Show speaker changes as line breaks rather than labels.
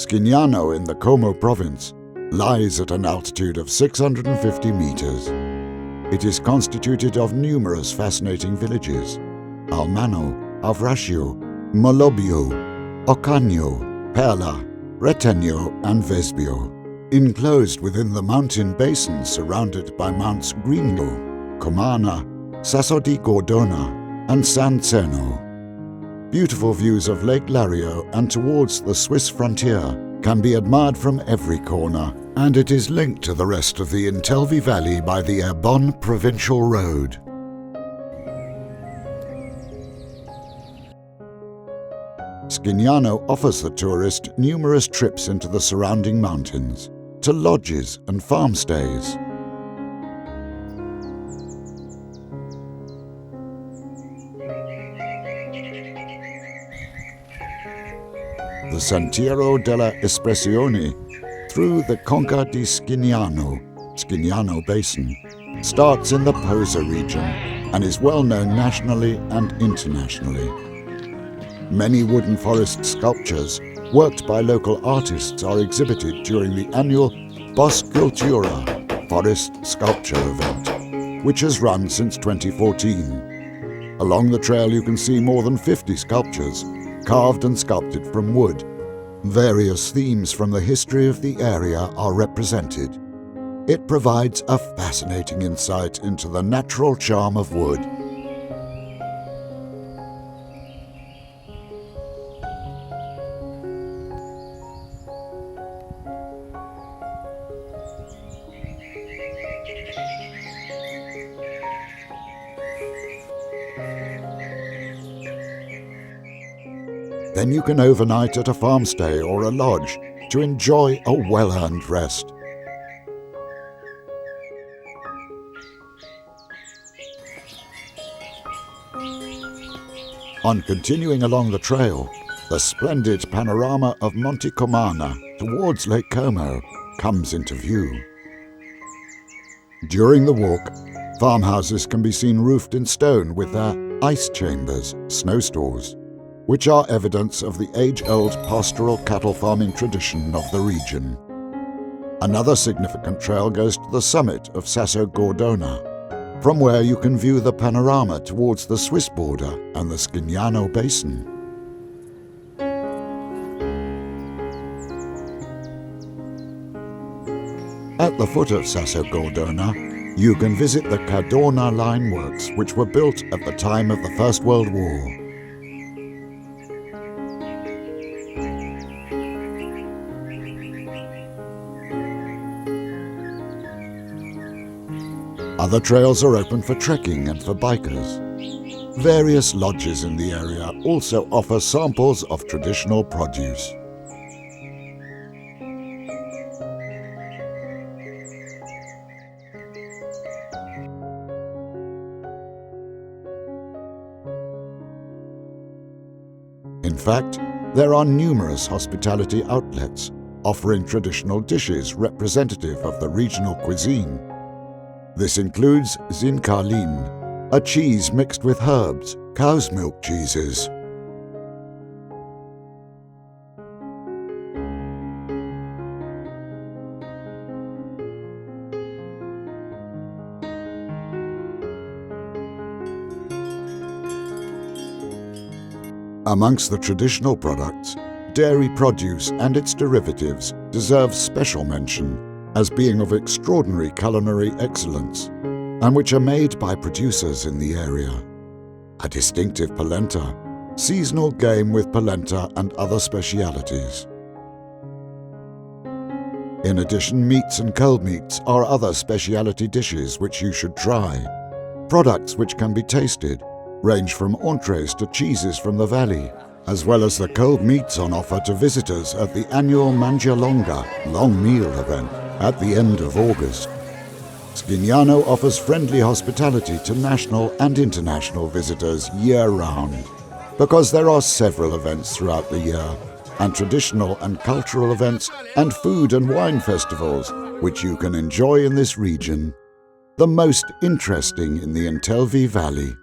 Schignano in the Como province lies at an altitude of 650 meters. It is constituted of numerous fascinating villages: Almano, Avrascio, Molobio, Ocanio, Perla, Retegno and Vesbio, enclosed within the mountain basin surrounded by Mounts Grigno, Comana, Sasso di Gordona and San Zeno. Beautiful views of Lake Lario and towards the Swiss frontier can be admired from every corner, and it is linked to the rest of the Intelvi Valley by the Erbon Provincial Road. Schignano offers the tourist numerous trips into the surrounding mountains, to lodges and farm stays. The Sentiero della Espressione through the Conca di Schignano Basin, starts in the Posa region and is well known nationally and internationally. Many wooden forest sculptures worked by local artists are exhibited during the annual Boscultura Forest Sculpture event, which has run since 2014. Along the trail you can see more than 50 sculptures, carved and sculpted from wood. Various themes from the history of the area are represented. It provides a fascinating insight into the natural charm of wood. Then you can overnight at a farm stay or a lodge to enjoy a well-earned rest. On continuing along the trail, the splendid panorama of Monte Comana towards Lake Como comes into view. During the walk, farmhouses can be seen roofed in stone with their ice chambers, snow stores, which are evidence of the age-old pastoral cattle farming tradition of the region. Another significant trail goes to the summit of Sasso Gordona, from where you can view the panorama towards the Swiss border and the Schignano Basin. At the foot of Sasso Gordona, you can visit the Cadorna Line Works, which were built at the time of the First World War. Other trails are open for trekking and for bikers. Various lodges in the area also offer samples of traditional produce. In fact, there are numerous hospitality outlets offering traditional dishes representative of the regional cuisine. This includes zincarlin, a cheese mixed with herbs, cow's milk cheeses. Amongst the traditional products, dairy produce and its derivatives deserve special mention as being of extraordinary culinary excellence, and which are made by producers in the area. A distinctive polenta, seasonal game with polenta and other specialities. In addition, meats and cold meats are other speciality dishes which you should try. Products which can be tasted range from entrees to cheeses from the valley, as well as the cold meats on offer to visitors at the annual Mangia Longa long meal event at the end of August. Schignano offers friendly hospitality to national and international visitors year-round, because there are several events throughout the year, and traditional and cultural events and food and wine festivals which you can enjoy in this region, the most interesting in the Intelvi Valley.